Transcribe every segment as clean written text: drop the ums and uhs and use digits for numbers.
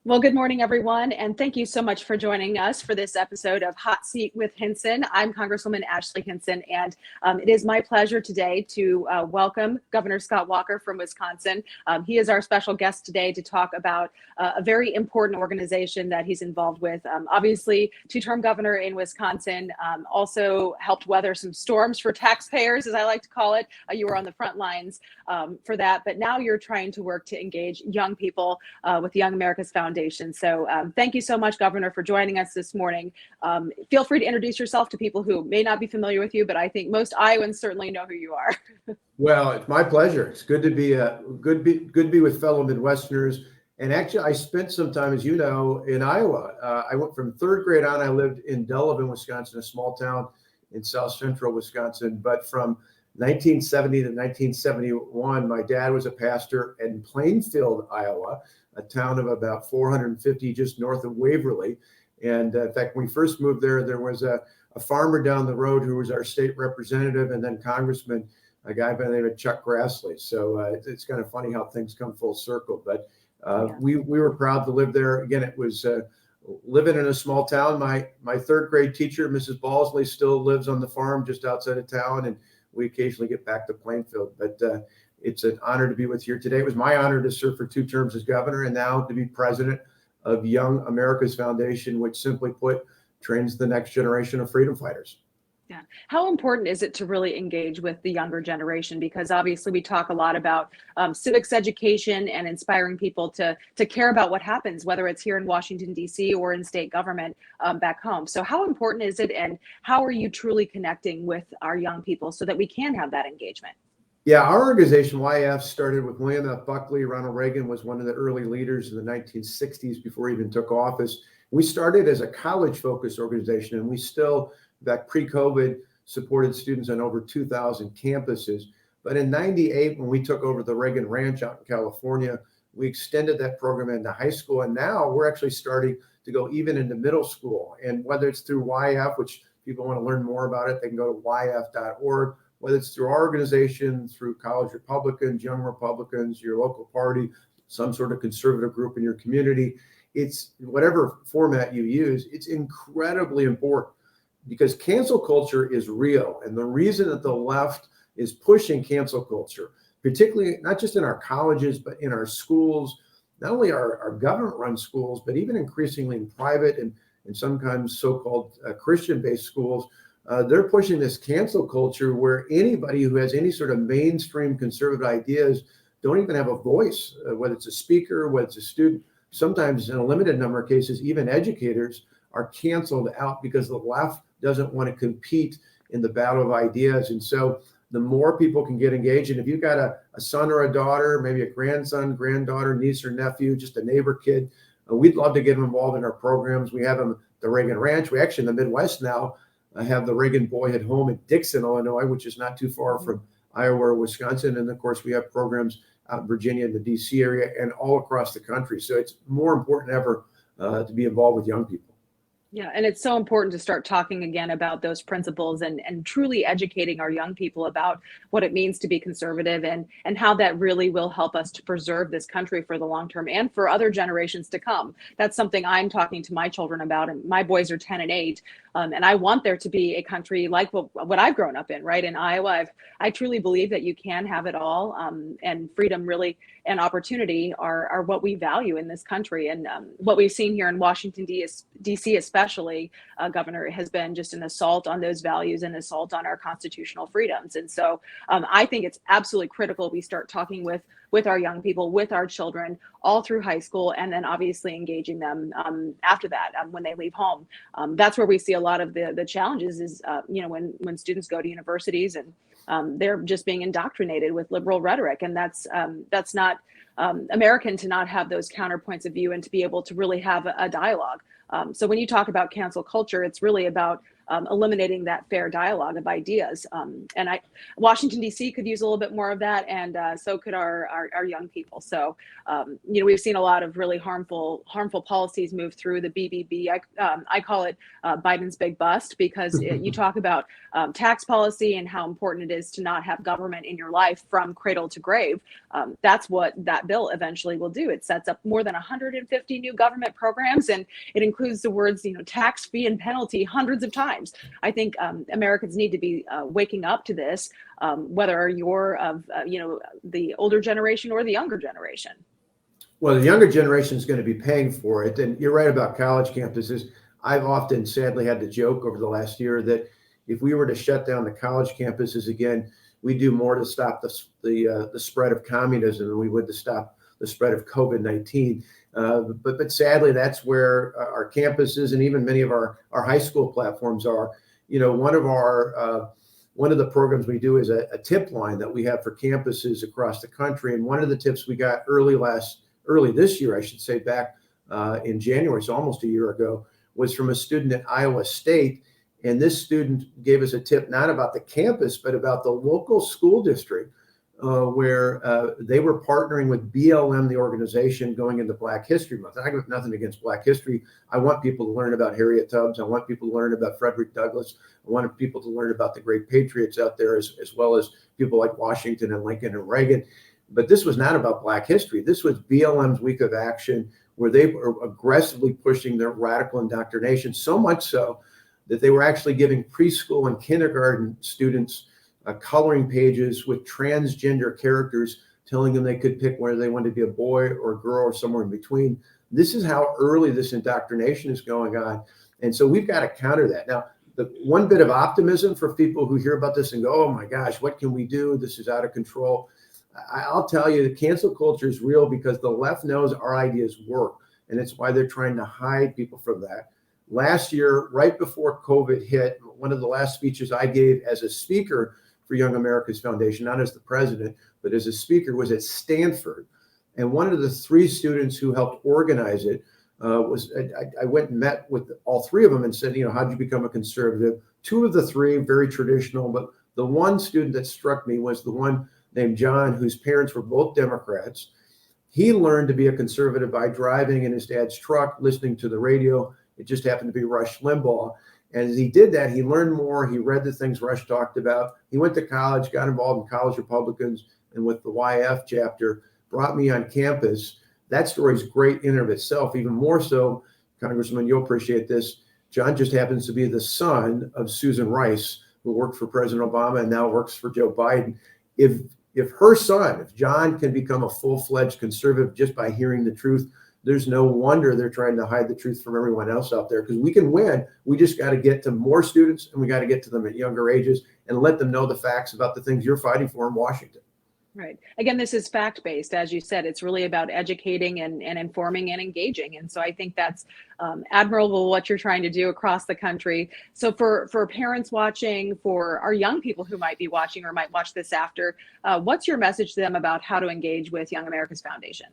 Well, good morning, everyone, and thank you so much for joining us for this episode of Hot Seat with Hinson. I'm Congresswoman Ashley Hinson, and it is my pleasure today to welcome Governor Scott Walker from Wisconsin. He is our special guest today to talk about a very important organization that he's involved with. Obviously, two-term governor in Wisconsin, also helped weather some storms for taxpayers, as I like to call it. You were on the front lines for that, but now you're trying to work to engage young people with Young America's Foundation. So thank you so much, Governor, for joining us this morning. Feel free to introduce yourself to people who may not be familiar with you, but I think most Iowans certainly know who you are. Well, it's my pleasure. It's good to be with fellow Midwesterners. And actually, I spent some time, as you know, in Iowa. I went from third grade on. I lived in Delavan, Wisconsin, a small town in south central Wisconsin. But from 1970 to 1971, my dad was a pastor in Plainfield, Iowa, a town of about 450 just north of Waverly. And in fact, when we first moved there was a farmer down the road who was our state representative and then congressman, a guy by the name of Chuck Grassley. So it's kind of funny how things come full circle. But we were proud to live there. Again, it was living in a small town. My third grade teacher, Mrs. Balsley, still lives on the farm just outside of town, and we occasionally get back to Plainfield. But it's an honor to be with you here today. It was my honor to serve for 2 terms as governor and now to be president of Young America's Foundation, which simply put, trains the next generation of freedom fighters. Yeah. How important is it to really engage with the younger generation? Because obviously we talk a lot about civics education and inspiring people to care about what happens, whether it's here in Washington, D.C. or in state government back home. So how important is it, and how are you truly connecting with our young people so that we can have that engagement? Yeah, our organization, YF, started with William F. Buckley. Ronald Reagan was one of the early leaders in the 1960s before he even took office. We started as a college-focused organization, and we still, back pre-COVID, supported students on over 2,000 campuses. But in 98, when we took over the Reagan Ranch out in California, we extended that program into high school. And now we're actually starting to go even into middle school. And whether it's through YF, which people want to learn more about it, they can go to yf.org. Whether it's through our organization, through college Republicans, young Republicans, your local party, some sort of conservative group in your community, it's whatever format you use, it's incredibly important because cancel culture is real. And the reason that the left is pushing cancel culture, particularly not just in our colleges, but in our schools, not only our government-run schools, but even increasingly in private and sometimes so-called Christian-based schools, they're pushing this cancel culture where anybody who has any sort of mainstream conservative ideas don't even have a voice, whether it's a speaker, whether it's a student. Sometimes in a limited number of cases, even educators are canceled out because the left doesn't want to compete in the battle of ideas. And so the more people can get engaged, and if you've got a son or a daughter, maybe a grandson, granddaughter, niece or nephew, just a neighbor kid, we'd love to get them involved in our programs. We have them at the Reagan Ranch. We actually in the Midwest now have the Reagan Boyhood Home in Dixon, Illinois, which is not too far from Iowa or Wisconsin. And of course, we have programs out in Virginia, in the DC area, and all across the country. So it's more important than ever to be involved with young people. Yeah, and it's so important to start talking again about those principles and truly educating our young people about what it means to be conservative and how that really will help us to preserve this country for the long term and for other generations to come. That's something I'm talking to my children about, and my boys are 10 and 8. And I want there to be a country like what I've grown up in, right? In Iowa, I truly believe that you can have it all, and freedom really and opportunity are what we value in this country. And what we've seen here in Washington, D.C. especially, Governor, has been just an assault on those values and assault on our constitutional freedoms. And so I think it's absolutely critical we start talking with our young people, with our children, all through high school, and then obviously engaging them after that when they leave home. That's where we see a lot of the challenges is, when students go to universities and they're just being indoctrinated with liberal rhetoric. And that's not American to not have those counterpoints of view and to be able to really have a dialogue. So when you talk about cancel culture, it's really about eliminating that fair dialogue of ideas. Washington, D.C. could use a little bit more of that, and so could our young people. So, we've seen a lot of really harmful policies move through the BBB. I call it Biden's big bust, because you talk about tax policy and how important it is to not have government in your life from cradle to grave. That's what that bill eventually will do. It sets up more than 150 new government programs, and it includes the words, tax, fee, and penalty hundreds of times. I think Americans need to be waking up to this, whether you're of the older generation or the younger generation. Well, the younger generation is going to be paying for it, and you're right about college campuses. I've often, sadly, had to joke over the last year that if we were to shut down the college campuses again, we do more to stop the spread of communism than we would to stop the spread of COVID-19. But sadly, that's where our campuses and even many of our high school platforms are. One of the programs we do is a tip line that we have for campuses across the country. And one of the tips we got early this year, I should say, back in January, so almost a year ago, was from a student at Iowa State. And this student gave us a tip not about the campus, but about the local school district, where they were partnering with BLM, the organization, going into Black History Month. And I have nothing against Black history. I want people to learn about Harriet Tubman. I want people to learn about Frederick Douglass. I want people to learn about the great patriots out there, as well as people like Washington and Lincoln and Reagan. But this was not about Black history. This was BLM's Week of Action, where they were aggressively pushing their radical indoctrination, so much so that they were actually giving preschool and kindergarten students coloring pages with transgender characters, telling them they could pick whether they wanted to be a boy or a girl or somewhere in between. This is how early this indoctrination is going on. And so we've got to counter that. Now, the one bit of optimism for people who hear about this and go, oh my gosh, what can we do? This is out of control. I'll tell you, the cancel culture is real because the left knows our ideas work. And it's why they're trying to hide people from that. Last year, right before COVID hit, one of the last speeches I gave as a speaker for Young America's Foundation, not as the president, but as a speaker, was at Stanford. And one of the three students who helped organize it I went and met with all three of them and said, how'd you become a conservative? Two of the three, very traditional, but the one student that struck me was the one named John, whose parents were both Democrats. He learned to be a conservative by driving in his dad's truck, listening to the radio. It just happened to be Rush Limbaugh. And as he did that, he learned more. He read the things Rush talked about. He went to college, got involved in College Republicans, and with the YF chapter, brought me on campus. That story is great in and of itself. Even more so, Congressman, you'll appreciate this. John just happens to be the son of Susan Rice, who worked for President Obama and now works for Joe Biden. If her son, if John can become a full-fledged conservative just by hearing the truth, there's no wonder they're trying to hide the truth from everyone else out there, because we can win. We just got to get to more students, and we got to get to them at younger ages and let them know the facts about the things you're fighting for in Washington. Right. Again, this is fact-based. As you said, it's really about educating and informing and engaging. And so I think that's admirable what you're trying to do across the country. So for parents watching, for our young people who might be watching or might watch this after, what's your message to them about how to engage with Young America's Foundation?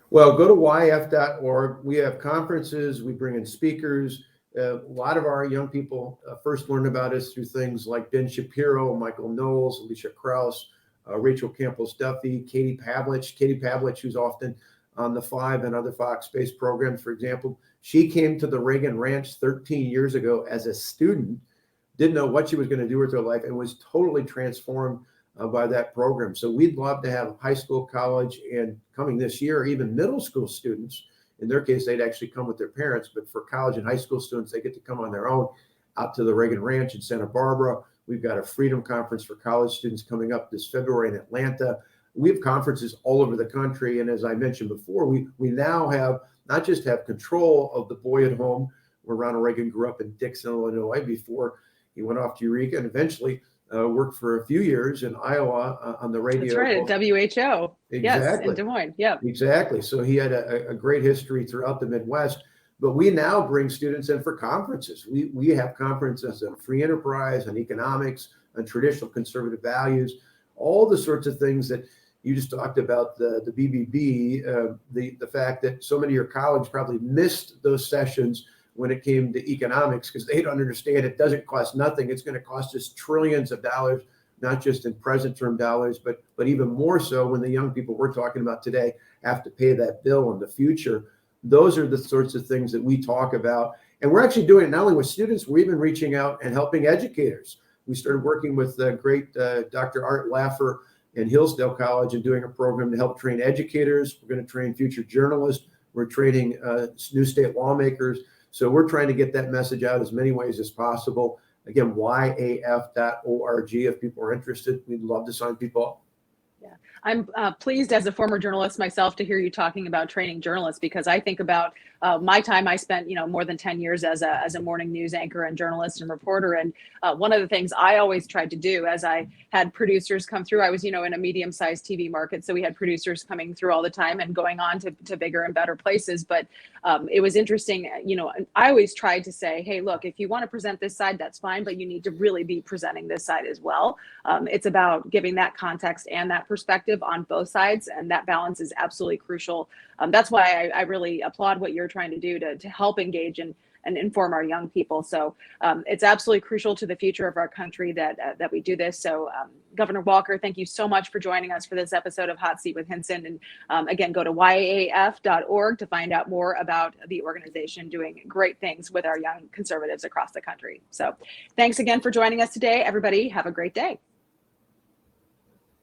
Well, go to yf.org. We have conferences. We bring in speakers. A lot of our young people first learn about us through things like Ben Shapiro, Michael Knowles, Alicia Krause, Rachel Campos-Duffy, Katie Pavlich, who's often on the 5 and other Fox-based programs, for example. She came to the Reagan Ranch 13 years ago as a student, didn't know what she was going to do with her life, and was totally transformed by that program. So we'd love to have high school, college, and coming this year, even middle school students. In their case, they'd actually come with their parents, but for college and high school students, they get to come on their own out to the Reagan Ranch in Santa Barbara. We've got a Freedom Conference for college students coming up this February in Atlanta. We have conferences all over the country. And as I mentioned before, we now have not just have control of the boy at home, where Ronald Reagan grew up in Dixon, Illinois, before he went off to Eureka and eventually worked for a few years in Iowa on the radio. That's right, at WHO. Exactly. Yes, in Des Moines. Yeah. Exactly. So he had a great history throughout the Midwest. But we now bring students in for conferences. We have conferences on free enterprise, on economics, on traditional conservative values, all the sorts of things that you just talked about, the BBB, the fact that so many of your colleagues probably missed those sessions when it came to economics, because they don't understand it doesn't cost nothing. It's going to cost us trillions of dollars, not just in present term dollars, but even more so when the young people we're talking about today have to pay that bill in the future. Those are the sorts of things that we talk about. And we're actually doing it not only with students, we're even reaching out and helping educators. We started working with the great Dr. Art Laffer in Hillsdale College and doing a program to help train educators. We're going to train future journalists. We're training new state lawmakers. So we're trying to get that message out as many ways as possible. Again, yaf.org. If people are interested, we'd love to sign people up. Yeah, I'm pleased as a former journalist myself to hear you talking about training journalists, because I think about my time. I spent, more than 10 years as a morning news anchor and journalist and reporter. And one of the things I always tried to do as I had producers come through, I was, in a medium-sized TV market. So we had producers coming through all the time and going on to bigger and better places. But it was interesting, I always tried to say, hey, look, if you want to present this side, that's fine, but you need to really be presenting this side as well. It's about giving that context and that perspective on both sides. And that balance is absolutely crucial. That's why I really applaud what you're trying to do to help engage and inform our young people. So it's absolutely crucial to the future of our country that we do this. So Governor Walker, thank you so much for joining us for this episode of Hot Seat with Hinson. And again, go to yaaf.org to find out more about the organization doing great things with our young conservatives across the country. So thanks again for joining us today. Everybody have a great day.